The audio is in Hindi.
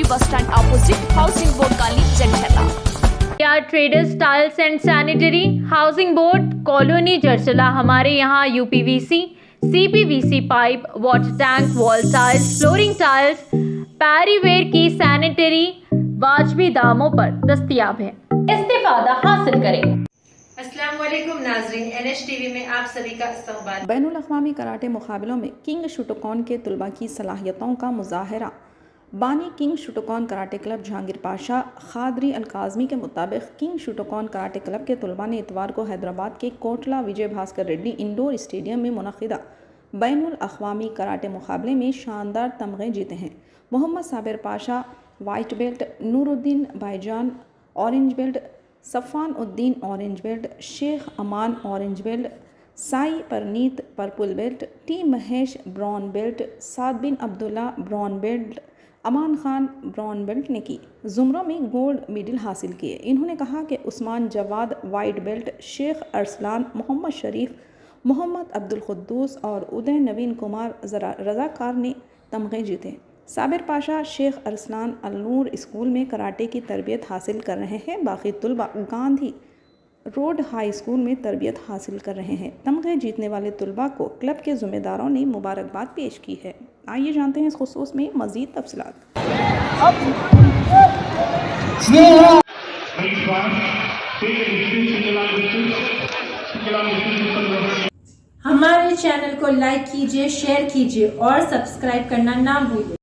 बस स्टैंड ऑपोजिट हाउसिंग बोर्ड काली जगहला। Traders tiles and sanitary housing board colony जरसला। हमारे यहाँ UPVC, CPVC pipe, water tank, wall tiles, flooring tiles, Parryware की सैनिटरी वाजबी दामों पर दस्तयाब है। इस्तेफादा हासिल करें। अस्सलाम वालेकुम नाज़रीन, NH TV में आप सभी का इस्तकबाल। बैनुल-अक़वामी कराटे मुकाबलों में किंग शुटोकॉन के तलबा की सलाहियतों का मुज़ाहरा। बानी king Shotokan karate club Jahangir Pasha Qadri Al-Kazmi के मुताबिक किंग शुटोकॉन कराटे क्लब के तलबा ने इतवार को हैदराबाद के कोटला विजय भास्कर रेड्डी इंडोर स्टेडियम में मुनक़िदा बैनुल-अक़वामी कराटे मुकाबले में शानदार तमगे जीते हैं। Mohammed Sabir Pasha white belt, Nooruddin Bhaijan orange belt, Safan Uddin orange belt, Sheikh Aman orange belt, Sai Parneet purple belt, T Mahesh brown belt, Saad bin Abdullah brown belt, Aman Khan brown belt ने की ज़ुमरों में गोल्ड मेडल हासिल किए। इन्होंने कहा कि उस्मान जवाद वाइट बेल्ट, शेख अरसलान, मोहम्मद शरीफ, मोहम्मद अब्दुल कुद्दूस और उदय नवीन कुमार रज़ाकार ने तमगे जीते। साबिर पाशा शेख अरसलान अल-नूर स्कूल में कराटे की तरबियत हासिल कर रहे हैं। बाकी तलबा गांधी रोड हाई स्कूल में तरबियत हासिल कर रहे हैं। तमगे जीतने वाले तलबा को क्लब के ज़िम्मेदारों ने मुबारकबाद पेश की है। आइए जानते हैं इस खुसूस में मज़ीद तफसीलात। हमारे चैनल को लाइक कीजिए, शेयर कीजिए और सब्सक्राइब करना ना भूलिए।